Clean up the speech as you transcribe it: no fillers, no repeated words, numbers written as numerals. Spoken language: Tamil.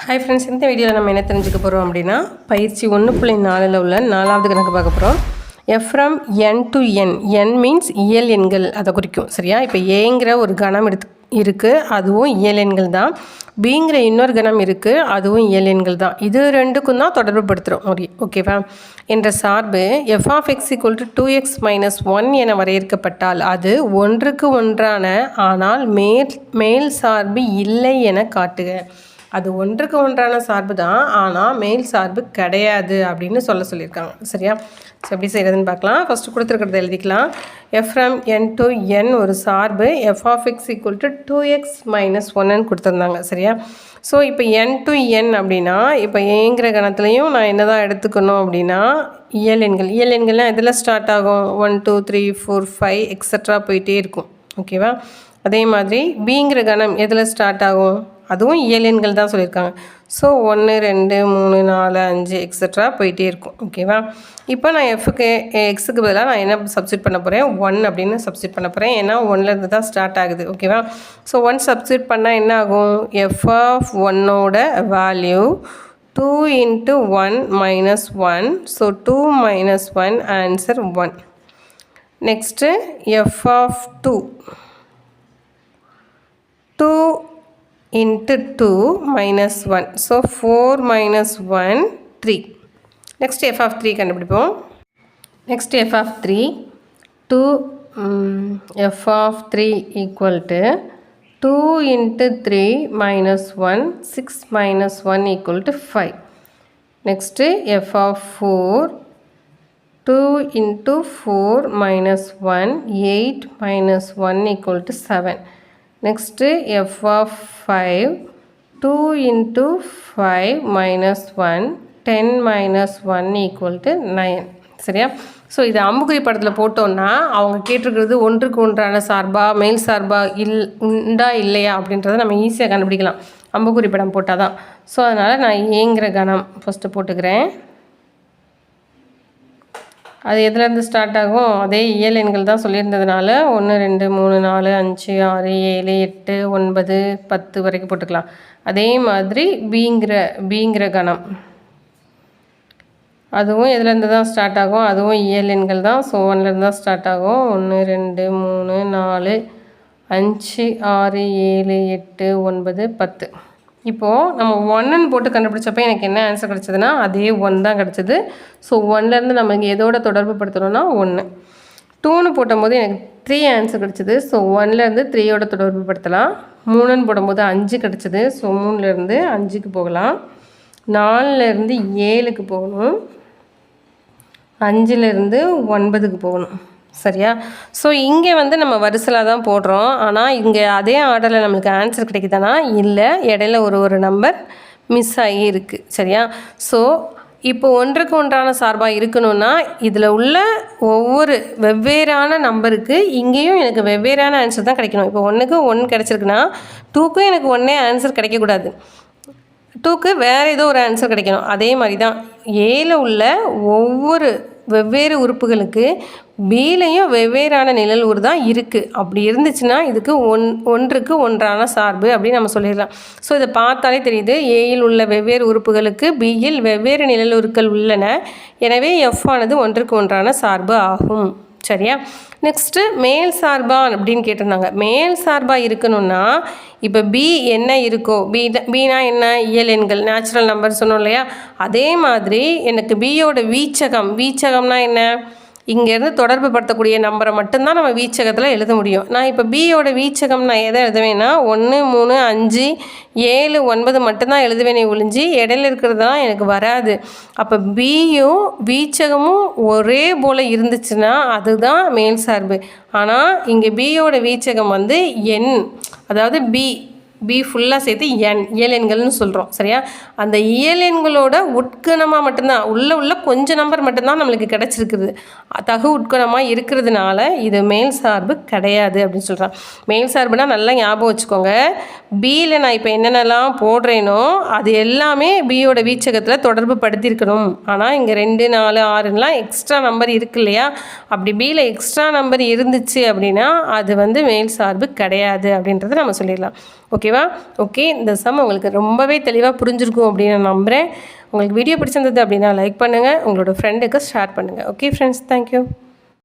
ஹாய் ஃப்ரெண்ட்ஸ், இந்த வீடியோவில் நம்ம என்ன தெரிஞ்சுக்க போகிறோம் அப்படின்னா பயிற்சி 1.4ல் உள்ள 4வது கணக்கு பார்க்க போகிறோம். F from n to n. n means இயல் எண்கள் அதை குறிக்கும். சரியா? இப்போ ஏங்கிற ஒரு கணம் இருக்குது, அதுவும் இயல் எண்கள் தான். பிங்கிற இன்னொரு கணம் இருக்குது, அதுவும் இயல் எண்கள் தான். இது ரெண்டுக்கும் தான் தொடர்பு படுத்துகிறோம். ஓகேவா? என்ற சார்பு f of x equal to 2x minus 1 என வரையறுக்கப்பட்டால் அது ஒன்றுக்கு ஒன்றான ஆனால் மேல் சார்பு இல்லை என காட்டுக. அது ஒன்றுக்கு ஒன்றான சார்பு தான், ஆனால் மேல் சார்பு கிடையாது அப்படின்னு சொல்லியிருக்காங்க. சரியா? ஸோ எப்படி செய்கிறதுன்னு பார்க்கலாம். ஃபஸ்ட்டு கொடுத்துருக்கிறத எழுதிக்கலாம். F from n to n ஒரு சார்பு f of x equal to 2x minus 1ன்னு கொடுத்துருந்தாங்க. சரியா? ஸோ இப்போ n to n அப்படின்னா இப்போ ஏங்கிற கணத்துலையும் நான் என்ன தான் எடுத்துக்கணும் அப்படின்னா இயல் எண்கள்லாம் எதில் ஸ்டார்ட் ஆகும்? 1 2 3 4 5 எக்ஸட்ரா போயிட்டே இருக்கும். ஓகேவா? அதே மாதிரி பிங்கிற கணம் எதில் ஸ்டார்ட் ஆகும்? அதுவும் இயல் எண்கள் தான் சொல்லியிருக்காங்க. ஸோ 1 2 3 4 5 எக்ஸட்ரா போயிட்டே இருக்கும். ஓகேவா? இப்போ நான் எக்ஸுக்கு பதிலாக நான் என்ன சப்ஸ்டியூட் பண்ண போகிறேன்? 1 அப்படின்னு சப்ஸ்டியூட் பண்ண போகிறேன். ஏன்னா 1லேருந்து தான் ஸ்டார்ட் ஆகுது. ஓகேவா? ஸோ 1 சப்ஸ்டியூட் பண்ணால் என்ன ஆகும்? எஃப் ஆஃப் 1ஓட value 2 into 1 minus 1. So 2 minus 1 answer 1. Next f of 2 into 2 minus 1. So 4 minus 1 3. Next f of 3 கண்டுபிடிப்போம். Next f of 3 f of 3 equal to 2 into 3 minus 1 6 minus 1 equal to 5. Next f of 4 2 into 4 minus 1 8 minus 1 equal to 7. Next f of 5 2 into 5 minus 1 10 minus 1 equal to 9. சரியா? ஸோ இது அம்புக்குறி படத்தில் போட்டோன்னா அவங்க கேட்டிருக்கிறது ஒன்றுக்கு ஒன்றான சார்பா மேல் சார்பா உண்டா இல்லையா அப்படின்றத நம்ம ஈஸியாக கண்டுபிடிக்கலாம் அம்புக்குறி படம் போட்டால் தான். ஸோ அதனால் நான் ஏங்கிற கணம் ஃபஸ்ட்டு போட்டுக்கிறேன். அது எதுலேருந்து ஸ்டார்ட் ஆகும்? அதே இயல் எண்கள் தான் சொல்லியிருந்ததுனால 1 2 3 4 5 6 7 8 9 10 வரைக்கும் போட்டுக்கலாம். அதே மாதிரி பிங்கிற கணம் அதுவும் எதுலேருந்து தான் ஸ்டார்ட் ஆகும்? அதுவும் இயல் எண்கள் தான். ஸோ 1லேருந்து தான் ஸ்டார்ட் ஆகும். 1 2 3 4 5 6 7 8 9 10. இப்போது நம்ம 1ன்னு போட்டு கண்டுபிடிச்சப்போ எனக்கு என்ன ஆன்சர் கிடச்சதுன்னா அதே 1 தான் கிடச்சிது. ஸோ 1லேருந்து நம்ம இங்கே எதோட தொடர்பு படுத்தணும்னா 1. 2ன்னு போடும்போது எனக்கு 3 ஆன்சர் கிடச்சிது. ஸோ 1லேருந்து 3யோட தொடர்பு படுத்தலாம். 3ன்னு போடும்போது 5 கிடச்சிது. ஸோ 3லேருந்து 5க்கு போகலாம். 4லேருந்து 7க்கு போகணும். 5லேருந்து 9க்கு போகணும். சரியா? ஸோ இங்கே நம்ம வரிசலாக தான் போடுறோம். ஆனால் இங்கே அதே ஆர்டரில் நம்மளுக்கு ஆன்சர் கிடைக்குதானா? இல்லை, இடையில ஒரு நம்பர் மிஸ் ஆகி இருக்குது. சரியா? ஸோ இப்போ ஒன்றுக்கு ஒன்றான சார்பாக இருக்கணும்னா இதில் உள்ள ஒவ்வொரு வெவ்வேறான நம்பருக்கு இங்கேயும் எனக்கு வெவ்வேறான ஆன்சர் தான் கிடைக்கணும். இப்போ 1க்கு 1 கிடச்சிருக்குன்னா 2க்கும் எனக்கு 1 ஆன்சர் கிடைக்கக்கூடாது. 2க்கு வேறு ஏதோ ஒரு ஆன்சர் கிடைக்கணும். அதே மாதிரி தான் ஏல உள்ள ஒவ்வொரு வெவ்வேறு உறுப்புகளுக்கு பிலையும் வெவ்வேறான நிழல் உரு தான் இருக்குது. அப்படி இருந்துச்சுன்னா இதுக்கு ஒன்றுக்கு ஒன்றான சார்பு அப்படின்னு நம்ம சொல்லிடலாம். ஸோ இதை பார்த்தாலே தெரியுது, ஏயில் உள்ள வெவ்வேறு உறுப்புகளுக்கு பியில் வெவ்வேறு நிழல் உருக்கள் உள்ளன. எனவே எஃப் ஆனது ஒன்றுக்கு ஒன்றான சார்பு ஆகும். சரியா? நெக்ஸ்ட்டு மேல் சார்பா அப்படின்னு கேட்டிருந்தாங்க. மேல் சார்பாக இருக்கணும்னா இப்போ பி என்ன இருக்கோ, பினா என்ன? இயல் எண்கள், நேச்சுரல் நம்பர் சொன்னோம் இல்லையா? அதே மாதிரி எனக்கு பியோட வீச்சகம்னா என்ன? இங்கேருந்து தொடர்பு படுத்தக்கூடிய நம்பரை மட்டும்தான் நம்ம வீச்சகத்தில் எழுத முடியும். நான் இப்போ பியோட வீச்சகம் நான் எதை எழுதுவேன்னா 1 3 5 7 9 மட்டும்தான் எழுதுவேனே ஒழிஞ்சு இடையில இருக்கிறது தான் எனக்கு வராது. அப்போ பியும் வீச்சகமும் ஒரே போல் இருந்துச்சுன்னா அதுதான் மேல் சார்பு. ஆனால் இங்கே பியோட வீச்சகம் எண், அதாவது பி ஃபுல்லாக சேர்த்து இயல் எண்கள்னு சொல்கிறோம். சரியா? அந்த இயல் எண்களோட உட்கணமாக மட்டும்தான் உள்ள கொஞ்சம் நம்பர் மட்டும்தான் நம்மளுக்கு கிடச்சிருக்குது. தகு உட்கணமாக இருக்கிறதுனால இது மேல் சார்பு கிடையாது அப்படின்னு சொல்கிறான். மேல் சார்புனா நல்லா ஞாபகம் வச்சுக்கோங்க. பியில் நான் இப்போ என்னென்னலாம் போடுறேனோ அது எல்லாமே பியோட வீச்சகத்தில் தொடர்பு படுத்தியிருக்கணும். ஆனால் இங்கே 2 4 6லாம் எக்ஸ்ட்ரா நம்பர் இருக்கு இல்லையா, அப்படி பியில் எக்ஸ்ட்ரா நம்பர் இருந்துச்சு அப்படின்னா அது வந்து மேல் சார்பு கிடையாது அப்படின்றத நம்ம சொல்லிடலாம். ஓகேவா? ஓகே, இந்த சம் உங்களுக்கு ரொம்பவே தெளிவாக புரிஞ்சிருக்கும் அப்படின்னு நான் நம்புகிறேன். உங்களுக்கு வீடியோ பிடிச்சிருந்தது அப்படின்னா லைக் பண்ணுங்கள், உங்களோட ஃப்ரெண்டுக்கு ஷேர் பண்ணுங்கள். Okay friends, thank you.